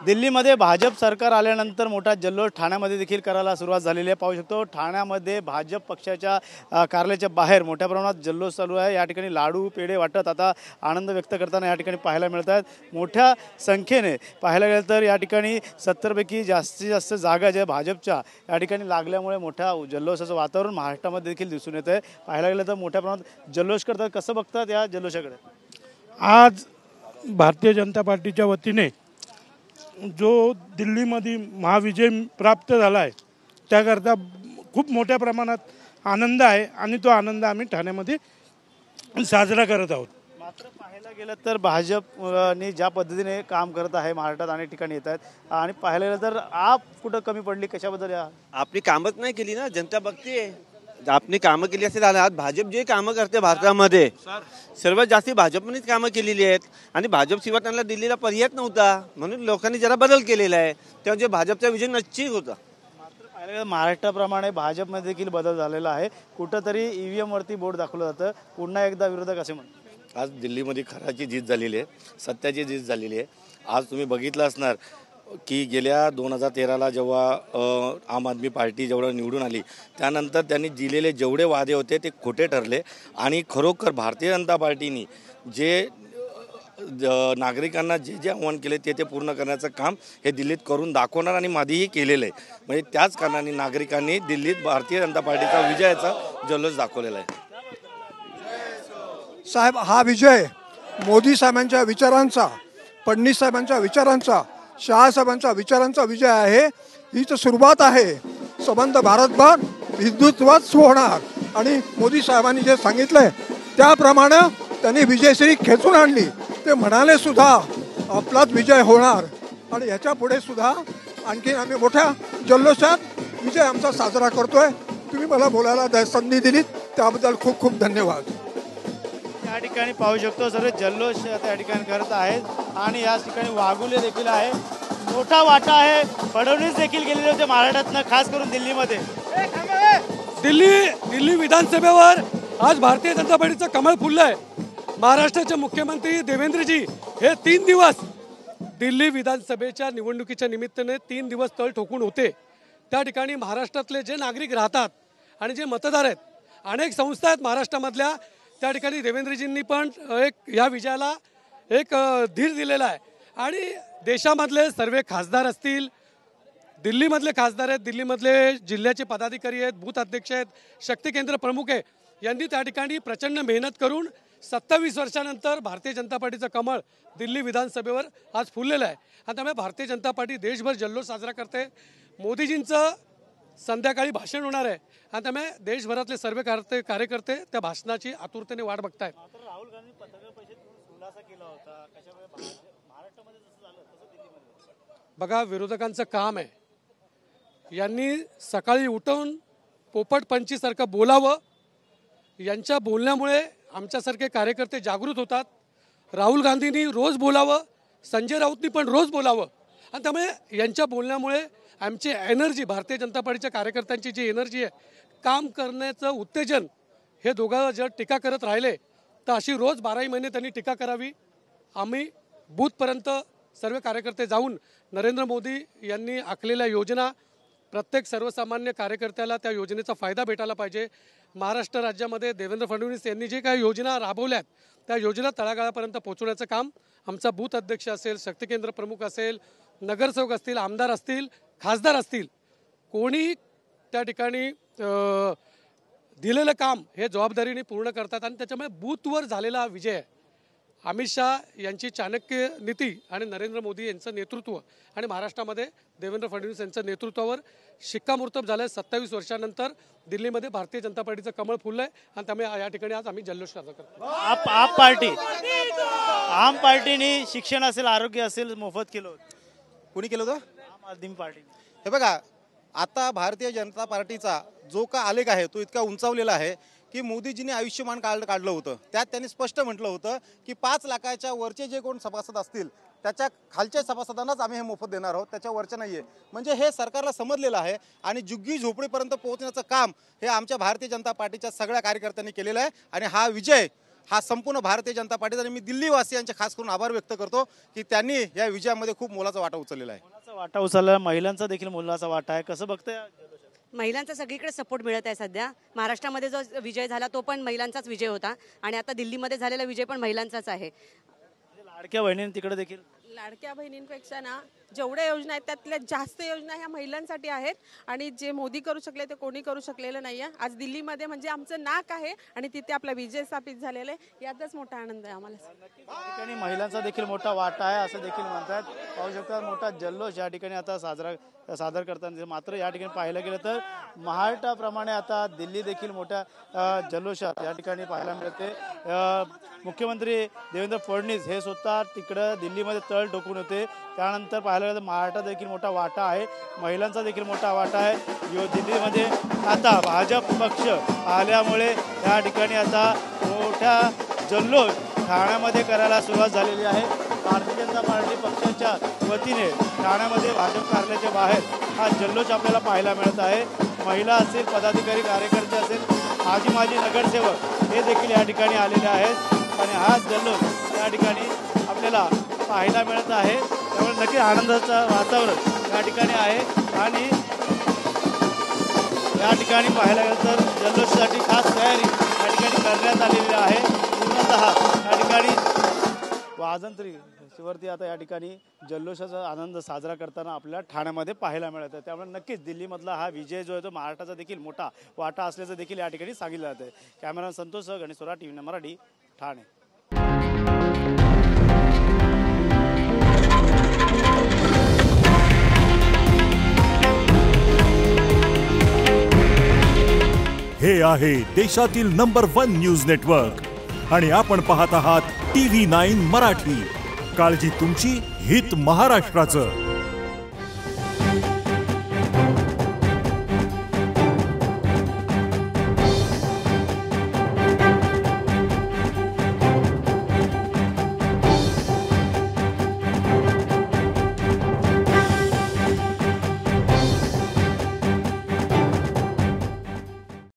दिल्लीमध्ये भाजप सरकार आल्यानंतर मोठा जल्लोष ठाण्यामध्ये देखील करायला सुरुवात झालेली आहे। पाहू शकतो ठाण्यामध्ये भाजप पक्षाच्या कार्यालयाच्या बाहेर मोठ्या प्रमाणात जल्लोष चालू आहे। या ठिकाणी लाडू पेढे वाटत आता आनंद व्यक्त करताना या ठिकाणी पाहायला मिळत आहेत। मोठ्या संख्येने पाहायला गेलं तर या ठिकाणी 70 पैकी जास्तीत जास्त जागा ज्या भाजपच्या या ठिकाणी लागल्यामुळे मोठ्या जल्लोषाचं वातावरण महाराष्ट्रामध्ये देखील दिसून येत आहे। पाहायला गेलं तर मोठ्या प्रमाणात जल्लोष करतात। कसं बघतात या जल्लोषाकडे? आज भारतीय जनता पार्टीच्या वतीने जो दिल्लीमध्ये महाविजय प्राप्त झाला आहे त्याकरता खूप मोठ्या प्रमाणात आनंद आहे आणि तो आनंद आम्ही ठाण्यामध्ये साजरा करत आहोत। मात्र पाहायला गेलं तर भाजपने ज्या पद्धतीने काम करत आहे महाराष्ट्रात अनेक ठिकाणी येत आहेत आणि पाहायला गेलं तर आप कुठं कमी पडली कशाबद्दल? आपली कामच नाही केली ना, जनता बघते आपली कामं केली असेल। आज भाजप जे कामं करते भारतामध्ये सर्वात जास्ती भाजपनेच कामं केलेली आहेत आणि भाजपशिवाय त्यांना दिल्लीला पर्यायच नव्हता, म्हणून लोकांनी जरा बदल केलेला आहे। तेव्हा जे भाजपचा विजय निश्चित होता। मात्र पाहायला गेलं महाराष्ट्राप्रमाणे भाजपमध्ये देखील बदल झालेला आहे। कुठंतरी EVM वरती बोट दाखवलं जातं, पुन्हा एकदा विरोधक असे म्हणतात। आज दिल्लीमध्ये खराची जीत झालेली आहे, सत्याची जीत झालेली आहे। आज तुम्ही बघितलं असणार की गेल्या 2013ला जेव्हा आम आदमी पार्टी जेवढं निवडून आली त्यानंतर त्यांनी दिलेले जेवढे वादे होते ते खोटे ठरले आणि खरोखर भारतीय जनता पार्टीने जे नागरिकांना जे जे आव्हान केले ते पूर्ण करण्याचं काम हे दिल्लीत करून दाखवणार आणि मादीही केलेलं आहे। म्हणजे त्याच कारणाने नागरिकांनी दिल्लीत भारतीय जनता पार्टीचा विजयाचा जल्लोष दाखवलेला आहे। साहेब, हा विजय मोदी साहेबांच्या विचारांचा, फडणवीस साहेबांच्या विचारांचा, शहा साहेबांच्या विचारांचा विजय आहे। ही तर सुरुवात आहे। संबंध भारतभर हिंदुत्वच होणार आणि मोदी साहेबांनी जे सांगितलंय त्याप्रमाणे त्यांनी विजयश्री खेचून आणली। ते म्हणाले सुद्धा आपलाच विजय होणार आणि ह्याच्या पुढे सुद्धा आणखी आम्ही मोठ्या जल्लोषात विजय आमचा साजरा करतोय। तुम्ही मला बोलायला संधी दिलीत त्याबद्दल खूप खूप धन्यवाद। या ठिकाणी पाहू शकतो सर्व जल्लोष त्या ठिकाणी करत आहेत आणि या ठिकाणी वाघुले देखील आहे। मोठा वाटा आहे। फडणवीस देखील गेलेले होते महाराष्ट्रातनं, खास करून दिल्लीमध्ये। दिल्ली विधानसभेवर आज भारतीय जनता पार्टीचं कमळ फुललं आहे। महाराष्ट्राचे मुख्यमंत्री देवेंद्रजी हे 3 दिवस दिल्ली विधानसभेच्या निवडणुकीच्या निमित्ताने 3 दिवस तळ ठोकून होते। त्या ठिकाणी महाराष्ट्रातले जे नागरिक राहतात आणि जे मतदार आहेत, अनेक संस्था आहेत महाराष्ट्रामधल्या, त्या ठिकाणी देवेंद्रजींनी पण या विजयाला एक धीर दिलेला आहे। आणि देशामधले सर्व खासदार असतील, दिल्लीमधले खासदार आहेत, दिल्लीमधले जिल्ह्याचे पदाधिकारी आहेत, बूथ अध्यक्ष आहेत, शक्ती केंद्र प्रमुख आहे, यांनी त्या ठिकाणी प्रचंड मेहनत करून 27 वर्षानंतर भारतीय जनता पार्टीचं कमळ दिल्ली विधानसभेवर आज फुललेलं आहे। आणि त्यामुळे भारतीय जनता पार्टी देशभर जल्लोष साजरा करते। मोदीजींचं संध्याकाळी भाषण होणार आहे आणि त्यामुळे देशभरातले सर्व कार्यकर्ते त्या भाषणाची आतुरतेने वाट बघतायत। राहुल गांधी पत्रकार परिषदेत खुलासा केला होता, कशामुळे महाराष्ट्रामध्ये जसं झालं तसं दिल्लीमध्ये? बघा, विरोधकांचं काम आहे यांनी सकाळी उठून पोपट पंचीसारखं बोलावं। यांच्या बोलण्यामुळे आमच्यासारखे कार्यकर्ते जागृत होतात। राहुल गांधींनी रोज बोलावं, संजय राऊतनी पण रोज बोलावं आणि त्यामुळे यांच्या बोलण्यामुळे आमची एनर्जी, भारतीय जनता पार्टीच्या कार्यकर्त्यांची जी एनर्जी आहे, काम करण्याचं उत्तेजन, हे दोघं जर टीका करत राहिले तर अशी रोज 12 महिने त्यांनी टीका करावी। आम्ही बूथपर्यंत सर्व कार्यकर्ते जाऊन नरेंद्र मोदी यांनी आखलेल्या योजना प्रत्येक सर्वसामान्य कार्यकर्त्याला त्या योजनेचा फायदा भेटायला पाहिजे। महाराष्ट्र राज्यामध्ये देवेंद्र फडणवीस यांनी जे काही योजना राबवल्यात त्या योजना तळागाळापर्यंत पोहोचवण्याचं काम आमचा बूथ अध्यक्ष असेल, शक्ती केंद्र प्रमुख असेल, नगरसेवक असतील, आमदार असतील, खासदार असतील, कोणी त्या ठिकाणी दिलेलं काम हे जबाबदारीने पूर्ण करतात आणि त्याच्यामुळे बूथवर झालेला विजय आहे। अमित शहा यांची चाणक्य नीती आणि नरेंद्र मोदी यांचं नेतृत्व आणि महाराष्ट्रामध्ये देवेंद्र फडणवीस यांच्या नेतृत्वावर शिक्कामोर्तब झालं आहे। 27 वर्षानंतर दिल्लीमध्ये भारतीय जनता पार्टीचं कमळ फुललं आहे आणि त्यामुळे या ठिकाणी आज आम्ही जल्लोष साजरा करतो। आम पार्टीने शिक्षण असेल, आरोग्य असेल मोफत केलं होतं। कोणी केलं होतं? आम आदमी पार्टी। हे बघा, आता भारतीय जनता पार्टीचा जो का आलेख आहे तो इतका उंचावलेला आहे की मोदीजींनी आयुष्यमान कार्ड काढलं होतं। त्यात त्यांनी स्पष्ट म्हटलं होतं की 5 लाखाच्या वरचे जे कोण सभासद असतील त्याच्या खालच्या सभासदांनाच आम्ही हे मोफत देणार आहोत, त्याच्या वरच्या नाही आहे। म्हणजे हे सरकारला समजलेलं आहे आणि झुग्गी झोपडीपर्यंत पोहोचण्याचं काम हे आमच्या भारतीय जनता पार्टीच्या सगळ्या कार्यकर्त्यांनी केलेलं आहे आणि हा विजय हा संपूर्ण भारतीय जनता पार्टीचा आणि मी दिल्लीवासियांचे खास करून आभार व्यक्त करतो की त्यांनी या विजयामध्ये खूप मोलाचा वाटा उचललेला आहे. मोलाचा वाटा उचलला, महिलांचा देखील मोलाचा वाटा आहे. कसं बघताय? महिलांचा सगळीकडे सपोर्ट मिळत आहे सध्या. महाराष्ट्रामध्ये जो विजय झाला तो पण महिलांचाच विजय होता आणि आता दिल्लीमध्ये झालेला विजय पण महिलांचाच आहे. लाडक्या बहिणींनी तिकडे देखील लाडक्या बहिणींपेक्षा ना जेवढ्या योजना आहेत त्यातल्या जास्त योजना ह्या महिलांसाठी आहेत आणि जे मोदी करू शकले ते कोणी करू शकलेलं नाही आहे. आज दिल्लीमध्ये म्हणजे आमचं नाक आहे आणि तिथे आपला विजय स्थापित झालेला आहे, याचाच मोठा आनंद आहे आम्हाला. या ठिकाणी महिलांचा देखील मोठा वाटा आहे असं देखील म्हणतात. पाहू शकता मोठा जल्लोष या ठिकाणी आता सादर करताना. मात्र या ठिकाणी पाहायला गेलं तर महाराष्ट्राप्रमाणे आता दिल्ली देखील मोठ्या जल्लोषात या ठिकाणी पाहायला मिळते. मुख्यमंत्री देवेंद्र फडणवीस हे स्वतः तिकडं दिल्लीमध्ये तळ ठोकून होते. त्यानंतर पाहायला गेलं तर महाराष्ट्रात देखील मोठा वाटा आहे, महिलांचा देखील मोठा वाटा आहे. दिल्लीमध्ये आता भाजप पक्ष आल्यामुळे या ठिकाणी आता मोठा जल्लोष ठाण्यामध्ये करायला सुरुवात झालेली आहे. भारतीय जनता पार्टी पक्षाच्या वतीने ठाण्यामध्ये भाजप कार्यालयाच्या बाहेर हा जल्लोष आपल्याला पाहायला मिळत आहे. महिला असेल, पदाधिकारी, कार्यकर्ते असेल, माजी नगरसेवक हे देखील या ठिकाणी आलेले आहेत आणि हा जल्लोष या ठिकाणी आपल्याला पाहायला मिळत आहे. त्यामुळे नक्की आनंदाचं वातावरण या ठिकाणी आहे आणि या ठिकाणी पाहायला गेलं तर जल्लोषासाठी खास तयारी या ठिकाणी करण्यात आलेली आहे. पूर्णतः या ठिकाणी वाजंत्री वरती आता या ठिकाणी जल्लोषाचा आनंद साजरा करताना आपल्याला ठाण्यामध्ये पाहायला मिळत आहे. त्यामुळे नक्कीच दिल्लीमधला हा विजय जो आहे तो महाराष्ट्राचा देखील मोठा वाटा असल्याचं देखील या ठिकाणी सांगितलं जातं. कॅमेरा संतोष गणेश सोरा, TV9 मराठी, ठाणे. हे आहे देशातील नंबर 1 न्यूज नेटवर्क आणि आपण पाहत आहात TV9 मराठी. काळजी तुमची, हित महाराष्ट्राचं.